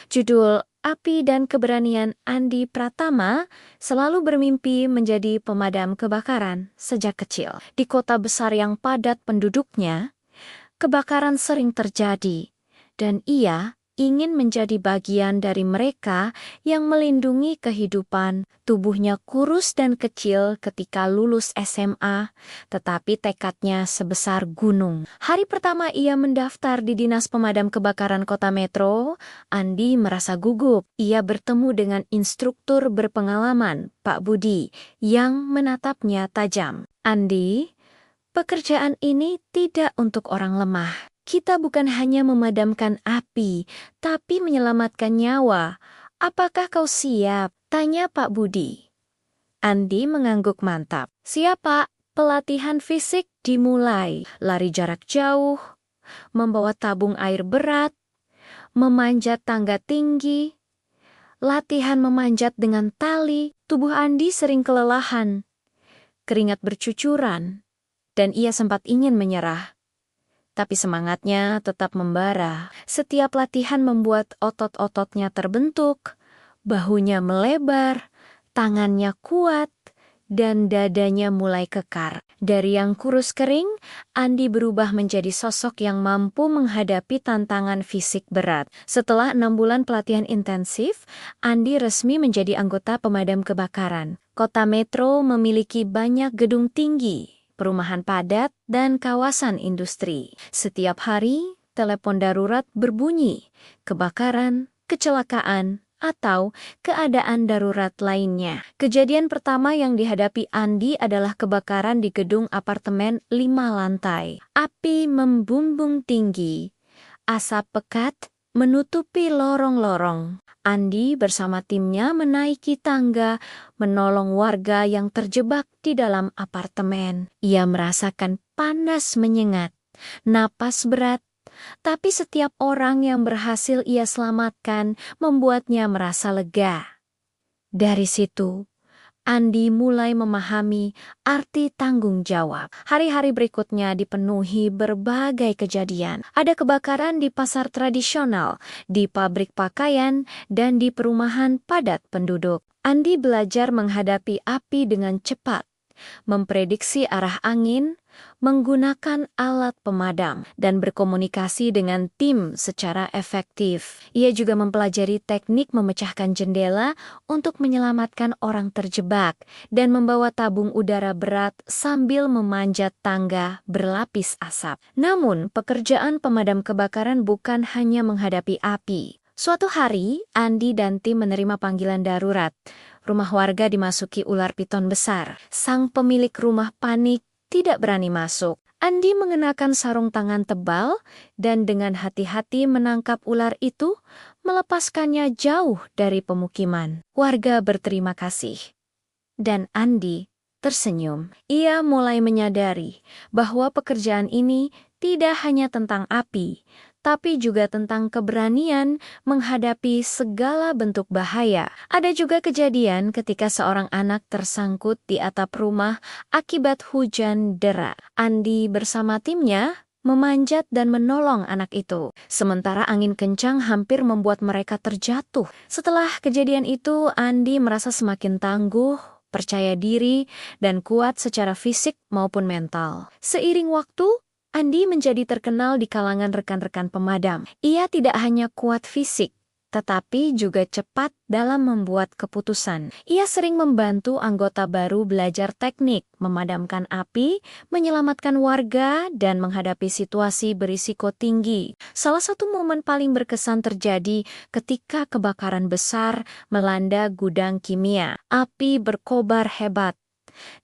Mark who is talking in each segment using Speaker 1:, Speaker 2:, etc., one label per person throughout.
Speaker 1: Judul Api dan Keberanian Andi Pratama selalu bermimpi menjadi pemadam kebakaran sejak kecil. Di kota besar yang padat penduduknya, kebakaran sering terjadi, dan ia ingin menjadi bagian dari mereka yang melindungi kehidupan. Tubuhnya kurus dan kecil ketika lulus SMA, tetapi tekadnya sebesar gunung. Hari pertama ia mendaftar di Dinas Pemadam Kebakaran Kota Metro, Andi merasa gugup. Ia bertemu dengan instruktur berpengalaman, Pak Budi, yang menatapnya tajam. Andi, pekerjaan ini tidak untuk orang lemah. Kita bukan hanya memadamkan api, tapi menyelamatkan nyawa. Apakah kau siap? Tanya Pak Budi. Andi mengangguk mantap. Siap, Pak. Pelatihan fisik dimulai. Lari jarak jauh, membawa tabung air berat, memanjat tangga tinggi, latihan memanjat dengan tali. Tubuh Andi sering kelelahan, keringat bercucuran, dan ia sempat ingin menyerah. Tapi semangatnya tetap membara. Setiap latihan membuat otot-ototnya terbentuk, bahunya melebar, tangannya kuat, dan dadanya mulai kekar. Dari yang kurus kering, Andi berubah menjadi sosok yang mampu menghadapi tantangan fisik berat. Setelah 6 bulan pelatihan intensif, Andi resmi menjadi anggota pemadam kebakaran. Kota Metro memiliki banyak gedung tinggi, perumahan padat, dan kawasan industri. Setiap hari, telepon darurat berbunyi, kebakaran, kecelakaan, atau keadaan darurat lainnya. Kejadian pertama yang dihadapi Andi adalah kebakaran di gedung apartemen 5 lantai. Api membumbung tinggi, asap pekat menutupi lorong-lorong. Andi bersama timnya menaiki tangga, menolong warga yang terjebak di dalam apartemen. Ia merasakan panas menyengat, napas berat, tapi setiap orang yang berhasil ia selamatkan membuatnya merasa lega. Dari situ, Andi mulai memahami arti tanggung jawab. Hari-hari berikutnya dipenuhi berbagai kejadian. Ada kebakaran di pasar tradisional, di pabrik pakaian, dan di perumahan padat penduduk. Andi belajar menghadapi api dengan cepat, memprediksi arah angin, menggunakan alat pemadam, dan berkomunikasi dengan tim secara efektif. Ia juga mempelajari teknik memecahkan jendela untuk menyelamatkan orang terjebak dan membawa tabung udara berat sambil memanjat tangga berlapis asap. Namun, pekerjaan pemadam kebakaran bukan hanya menghadapi api. Suatu hari, Andi dan tim menerima panggilan darurat. Rumah warga dimasuki ular piton besar. Sang pemilik rumah panik, tidak berani masuk. Andi mengenakan sarung tangan tebal dan dengan hati-hati menangkap ular itu, melepaskannya jauh dari pemukiman. Warga berterima kasih. Dan Andi tersenyum. Ia mulai menyadari bahwa pekerjaan ini tidak hanya tentang api, tapi juga tentang keberanian menghadapi segala bentuk bahaya. Ada juga kejadian ketika seorang anak tersangkut di atap rumah akibat hujan deras. Andi bersama timnya memanjat dan menolong anak itu. Sementara angin kencang hampir membuat mereka terjatuh. Setelah kejadian itu, Andi merasa semakin tangguh, percaya diri, dan kuat secara fisik maupun mental. Seiring waktu, Andi menjadi terkenal di kalangan rekan-rekan pemadam. Ia tidak hanya kuat fisik, tetapi juga cepat dalam membuat keputusan. Ia sering membantu anggota baru belajar teknik, memadamkan api, menyelamatkan warga, dan menghadapi situasi berisiko tinggi. Salah satu momen paling berkesan terjadi ketika kebakaran besar melanda gudang kimia. Api berkobar hebat,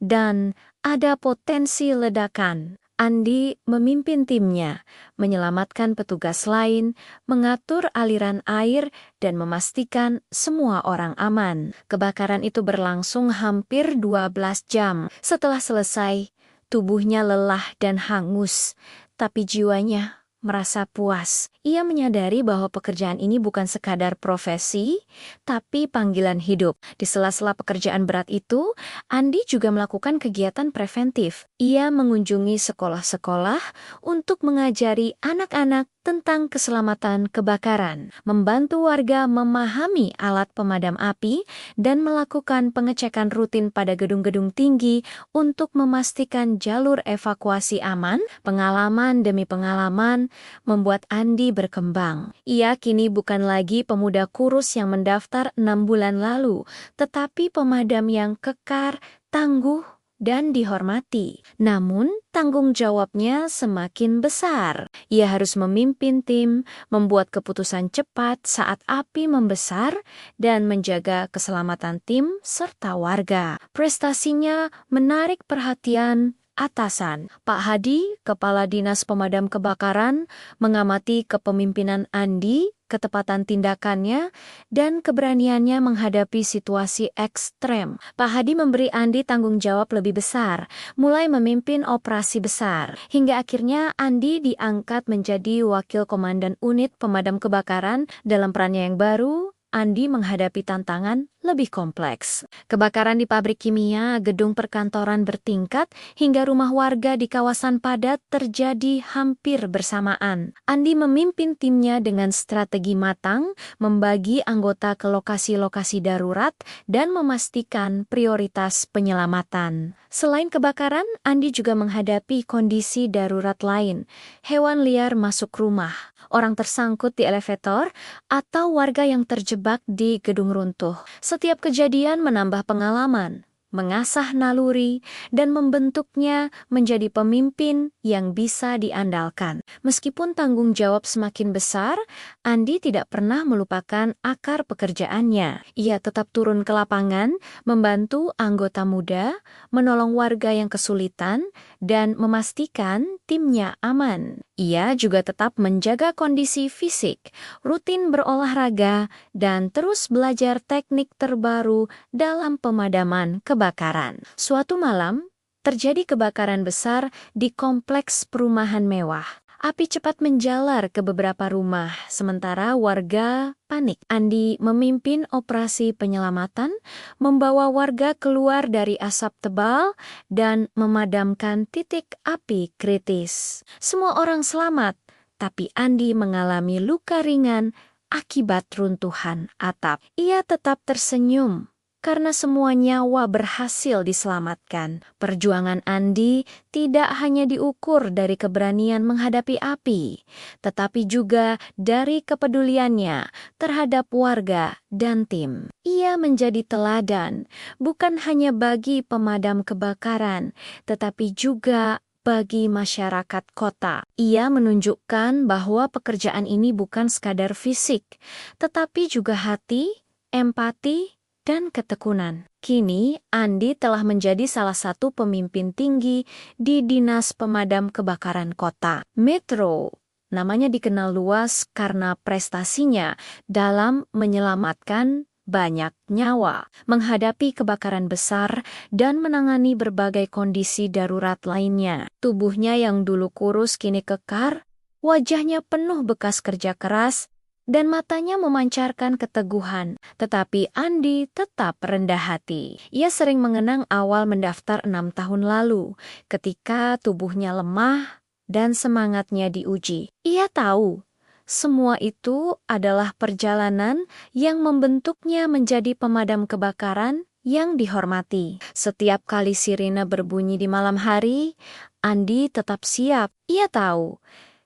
Speaker 1: dan ada potensi ledakan. Andi memimpin timnya, menyelamatkan petugas lain, mengatur aliran air, dan memastikan semua orang aman. Kebakaran itu berlangsung hampir 12 jam. Setelah selesai, tubuhnya lelah dan hangus, tapi jiwanya merasa puas. Ia menyadari bahwa pekerjaan ini bukan sekadar profesi, tapi panggilan hidup. Di sela-sela pekerjaan berat itu, Andi juga melakukan kegiatan preventif. Ia mengunjungi sekolah-sekolah untuk mengajari anak-anak tentang keselamatan kebakaran, membantu warga memahami alat pemadam api, dan melakukan pengecekan rutin pada gedung-gedung tinggi untuk memastikan jalur evakuasi aman. Pengalaman demi pengalaman membuat Andi berkembang. Ia kini bukan lagi pemuda kurus yang mendaftar 6 bulan lalu, tetapi pemadam yang kekar, tangguh, dan dihormati. Namun, tanggung jawabnya semakin besar. Ia harus memimpin tim, membuat keputusan cepat saat api membesar, dan menjaga keselamatan tim serta warga. Prestasinya menarik perhatian atasan. Pak Hadi, Kepala Dinas Pemadam Kebakaran, mengamati kepemimpinan Andi, ketepatan tindakannya, dan keberaniannya menghadapi situasi ekstrem. Pak Hadi memberi Andi tanggung jawab lebih besar, mulai memimpin operasi besar, hingga akhirnya Andi diangkat menjadi Wakil Komandan Unit Pemadam Kebakaran. Dalam perannya yang baru, Andi menghadapi tantangan lebih kompleks. Kebakaran di pabrik kimia, gedung perkantoran bertingkat, hingga rumah warga di kawasan padat terjadi hampir bersamaan. Andi memimpin timnya dengan strategi matang, membagi anggota ke lokasi-lokasi darurat, dan memastikan prioritas penyelamatan. Selain kebakaran, Andi juga menghadapi kondisi darurat lain. Hewan liar masuk rumah, orang tersangkut di elevator, atau warga yang terjebak di gedung runtuh. Setiap kejadian menambah pengalaman, mengasah naluri, dan membentuknya menjadi pemimpin yang bisa diandalkan. Meskipun tanggung jawab semakin besar, Andi tidak pernah melupakan akar pekerjaannya. Ia tetap turun ke lapangan, membantu anggota muda, menolong warga yang kesulitan, dan memastikan timnya aman. Ia juga tetap menjaga kondisi fisik, rutin berolahraga, dan terus belajar teknik terbaru dalam pemadaman kebakaran. Suatu malam, terjadi kebakaran besar di kompleks perumahan mewah. Api cepat menjalar ke beberapa rumah, sementara warga panik. Andi memimpin operasi penyelamatan, membawa warga keluar dari asap tebal, dan memadamkan titik api kritis. Semua orang selamat, tapi Andi mengalami luka ringan akibat runtuhan atap. Ia tetap tersenyum karena semua nyawa berhasil diselamatkan. Perjuangan Andi tidak hanya diukur dari keberanian menghadapi api, tetapi juga dari kepeduliannya terhadap warga dan tim. Ia menjadi teladan, bukan hanya bagi pemadam kebakaran, tetapi juga bagi masyarakat kota. Ia menunjukkan bahwa pekerjaan ini bukan sekadar fisik, tetapi juga hati, empati, dan ketekunan. Kini, Andi telah menjadi salah satu pemimpin tinggi di Dinas Pemadam Kebakaran Kota Metro. Namanya dikenal luas karena prestasinya dalam menyelamatkan banyak nyawa, menghadapi kebakaran besar, dan menangani berbagai kondisi darurat lainnya. Tubuhnya yang dulu kurus kini kekar, wajahnya penuh bekas kerja keras, dan matanya memancarkan keteguhan. Tetapi Andi tetap rendah hati. Ia sering mengenang awal mendaftar 6 tahun lalu, ketika tubuhnya lemah dan semangatnya diuji. Ia tahu, semua itu adalah perjalanan yang membentuknya menjadi pemadam kebakaran yang dihormati. Setiap kali sirine berbunyi di malam hari, Andi tetap siap. Ia tahu,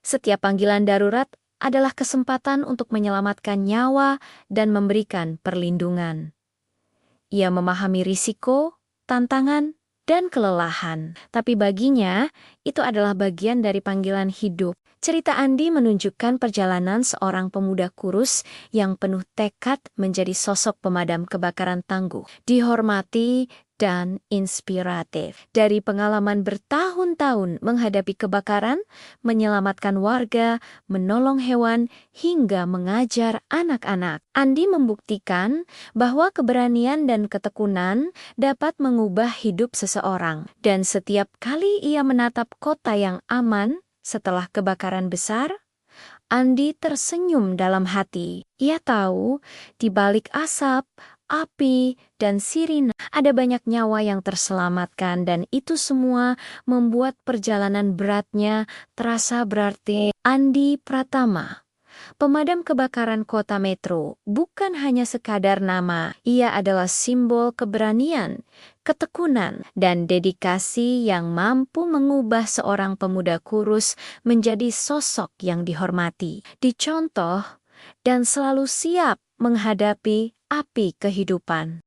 Speaker 1: setiap panggilan darurat adalah kesempatan untuk menyelamatkan nyawa dan memberikan perlindungan. Ia memahami risiko, tantangan, dan kelelahan. Tapi baginya, itu adalah bagian dari panggilan hidup. Cerita Andi menunjukkan perjalanan seorang pemuda kurus yang penuh tekad menjadi sosok pemadam kebakaran tangguh, dihormati, dan inspiratif. Dari pengalaman bertahun-tahun menghadapi kebakaran, menyelamatkan warga, menolong hewan, hingga mengajar anak-anak, Andi membuktikan bahwa keberanian dan ketekunan dapat mengubah hidup seseorang. Dan setiap kali ia menatap kota yang aman setelah kebakaran besar, Andi tersenyum dalam hati. Ia tahu, di balik asap, api, dan sirine ada banyak nyawa yang terselamatkan dan itu semua membuat perjalanan beratnya terasa berarti. Andi Pratama, pemadam kebakaran kota Metro, bukan hanya sekadar nama, ia adalah simbol keberanian, ketekunan, dan dedikasi yang mampu mengubah seorang pemuda kurus menjadi sosok yang dihormati, dicontoh, dan selalu siap menghadapi api kehidupan.